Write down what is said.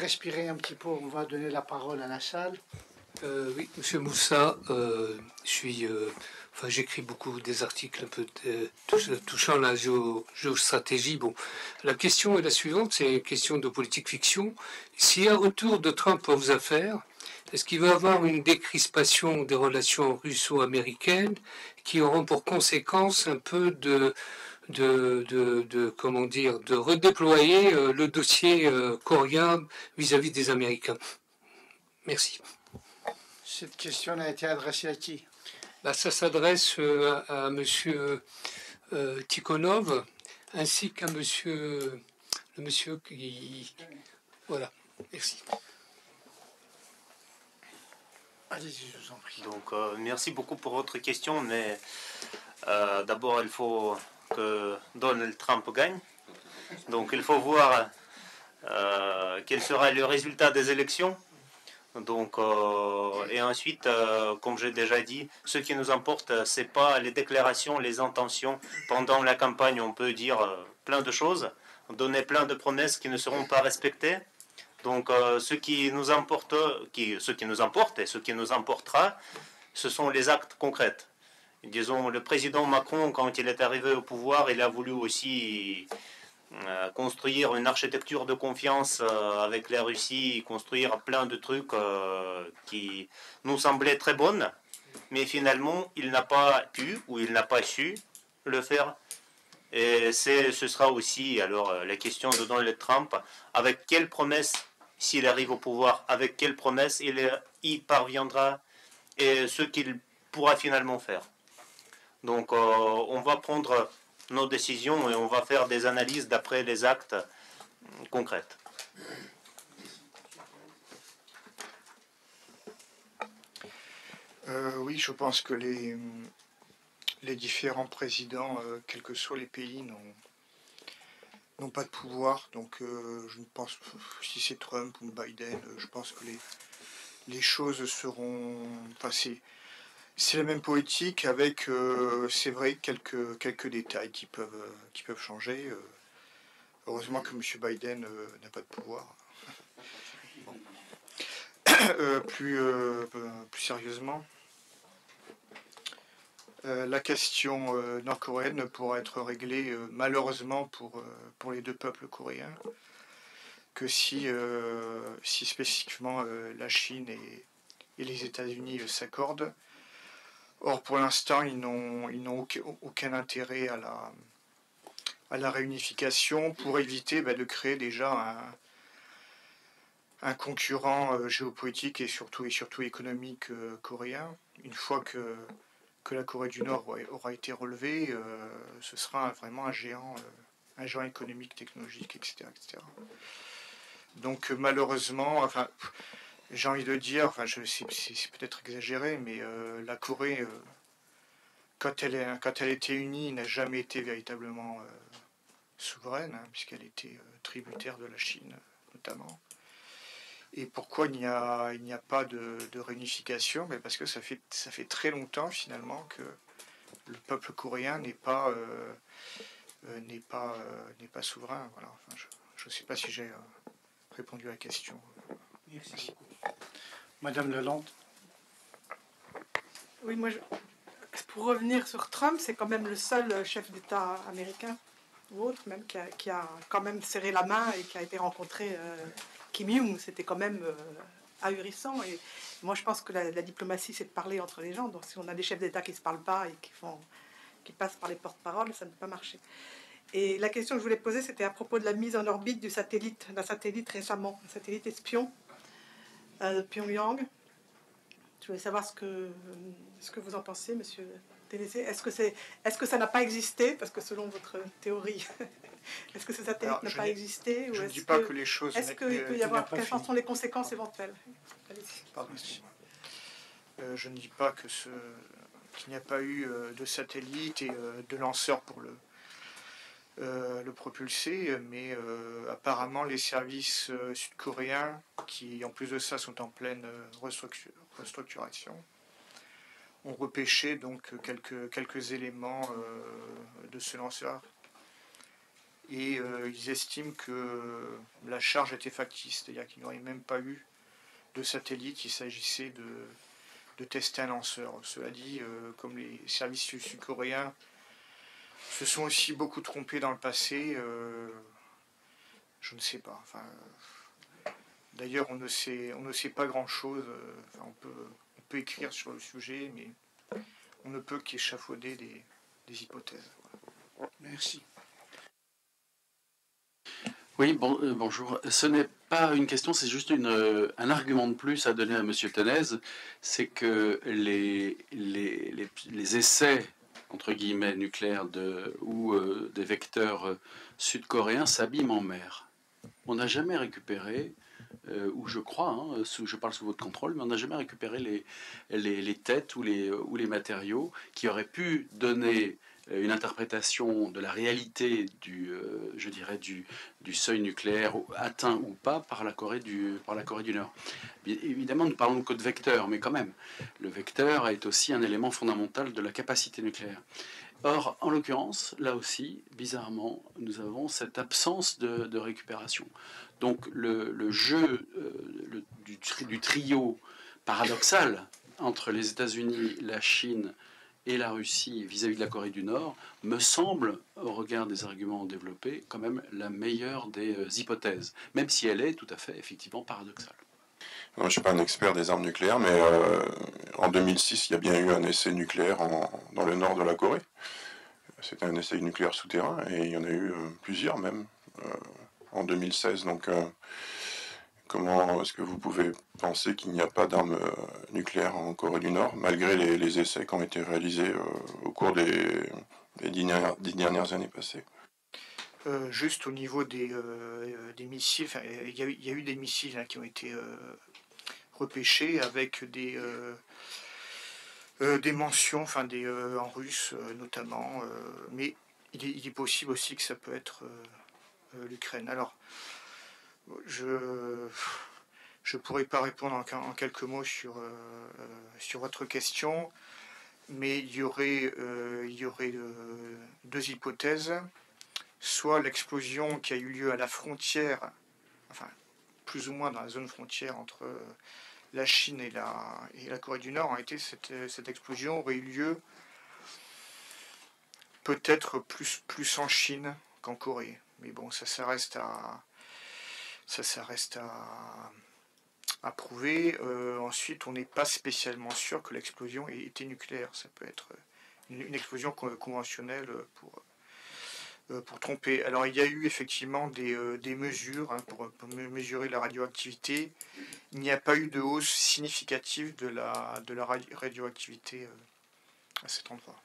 respirer un petit peu, on va donner la parole à la salle. Oui, Monsieur Moussa, j'écris beaucoup des articles un peu touchant la géostratégie. Bon, la question est la suivante, c'est une question de politique fiction. S'il y a un retour de Trump aux affaires, est-ce qu'il va y avoir une décrispation des relations russo-américaines qui auront pour conséquence un peu de redéployer le dossier coréen vis-à-vis des Américains? Merci. Cette question a été adressée à qui? Ça s'adresse à Monsieur Tikhonov ainsi qu'à le monsieur qui... Voilà, merci. Allez-y, je vous en prie. Donc, merci beaucoup pour votre question, mais d'abord, il faut que Donald Trump gagne. Donc, il faut voir quel sera le résultat des élections. Donc, et ensuite, comme j'ai déjà dit, ce qui nous importe, c'est pas les déclarations, les intentions. Pendant la campagne, on peut dire plein de choses, donner plein de promesses qui ne seront pas respectées. Donc, ce qui nous importe et ce qui nous importera, ce sont les actes concrets. Disons, le président Macron, quand il est arrivé au pouvoir, il a voulu aussi construire une architecture de confiance avec la Russie, construire plein de trucs qui nous semblaient très bonnes, mais finalement, il n'a pas pu ou il n'a pas su le faire. Et ce sera aussi alors la question de Donald Trump, avec quelle promesse, s'il arrive au pouvoir, avec quelle promesse il y parviendra et ce qu'il pourra finalement faire. Donc on va prendre nos décisions et on va faire des analyses d'après les actes concrets. Oui, je pense que les différents présidents, quels que soient les pays, n'ont pas de pouvoir. Donc je ne pense, si c'est Trump ou Biden, je pense que les choses seront... Enfin, c'est la même politique avec, c'est vrai, quelques détails qui peuvent changer. Heureusement que M. Biden n'a pas de pouvoir. Bon. Plus sérieusement, la question nord-coréenne pourra être réglée malheureusement pour les deux peuples coréens que si spécifiquement la Chine et les États-Unis s'accordent. Or, pour l'instant, ils n'ont aucun intérêt à la réunification pour éviter de créer déjà un concurrent géopolitique et surtout économique coréen. Une fois que la Corée du Nord aura été relevée, ce sera vraiment un géant économique, technologique, etc. etc. Donc malheureusement, enfin, j'ai envie de dire, enfin, c'est peut-être exagéré, mais la Corée, quand elle était unie, n'a jamais été véritablement souveraine, puisqu'elle était tributaire de la Chine, notamment. Et pourquoi il n'y a pas de réunification? Mais parce que ça fait très longtemps, finalement, que le peuple coréen n'est pas souverain. Voilà. Enfin, je ne sais pas si j'ai répondu à la question. Merci. Madame Lalande. Oui, pour revenir sur Trump, c'est quand même le seul chef d'État américain, ou autre même, qui a quand même serré la main et qui a été rencontré Kim Jong. C'était quand même ahurissant. Et moi, je pense que la diplomatie, c'est de parler entre les gens. Donc, si on a des chefs d'État qui ne se parlent pas et qui passent par les porte-paroles, ça ne peut pas marcher. Et la question que je voulais poser, c'était à propos de la mise en orbite d'un satellite récemment, un satellite espion de Pyongyang. Je voulais savoir ce que vous en pensez, monsieur Télécé. Est-ce que ça n'a pas existé? Parce que selon votre théorie, est-ce que ce satellite n'a pas existé? Je ne dis pas que les choses... Est-ce qu'il peut y avoir... Quelles sont les conséquences éventuelles? Pardon. Je ne dis pas qu'il n'y a pas eu de satellite et de lanceur pour le propulser, mais apparemment les services sud-coréens, qui en plus de ça sont en pleine restructuration, ont repêché donc quelques éléments de ce lanceur. Et ils estiment que la charge était factice, c'est-à-dire qu'il n'y aurait même pas eu de satellite, il s'agissait de tester un lanceur. Cela dit, comme les services sud-coréens se sont aussi beaucoup trompés dans le passé, je ne sais pas. Enfin, d'ailleurs, on ne sait pas grand-chose. Enfin, on peut écrire sur le sujet, mais on ne peut qu'échafauder des hypothèses. Voilà. Merci. Oui, bonjour. Ce n'est pas une question, c'est juste un argument de plus à donner à M. Tenez. C'est que les essais, entre guillemets, nucléaires ou des vecteurs sud-coréens s'abîment en mer. On n'a jamais récupéré, ou je crois, hein, je parle sous votre contrôle, mais on n'a jamais récupéré les têtes ou les matériaux qui auraient pu donner une interprétation de la réalité je dirais du seuil nucléaire atteint ou pas par la Corée du Nord. Bien, évidemment, nous parlons que de vecteurs, mais quand même, le vecteur est aussi un élément fondamental de la capacité nucléaire. Or, en l'occurrence, là aussi, bizarrement, nous avons cette absence de récupération. Donc, le jeu du trio paradoxal entre les États-Unis, la Chine et la Russie vis-à-vis de la Corée du Nord me semble, au regard des arguments développés, quand même la meilleure des hypothèses, même si elle est tout à fait, effectivement, paradoxale. Je ne suis pas un expert des armes nucléaires, mais en 2006, il y a bien eu un essai nucléaire dans le nord de la Corée. C'était un essai nucléaire souterrain, et il y en a eu plusieurs même, en 2016. Donc, comment est-ce que vous pouvez penser qu'il n'y a pas d'armes nucléaires en Corée du Nord, malgré les essais qui ont été réalisés au cours des 10 dernières années passées? Juste au niveau des missiles, il y a eu des missiles qui ont été repêchés avec des mentions, en russe notamment, mais il est possible aussi que ça peut être l'Ukraine. Alors, je ne pourrais pas répondre en quelques mots sur votre question, mais il y aurait deux hypothèses. Soit l'explosion qui a eu lieu à la frontière, enfin plus ou moins dans la zone frontière entre la Chine et la Corée du Nord, cette explosion aurait eu lieu peut-être plus en Chine qu'en Corée. Mais bon, ça reste à prouver. Ensuite, on n'est pas spécialement sûr que l'explosion ait été nucléaire. Ça peut être une explosion conventionnelle pour tromper. Alors il y a eu effectivement des mesures pour mesurer la radioactivité. Il n'y a pas eu de hausse significative de la radioactivité à cet endroit.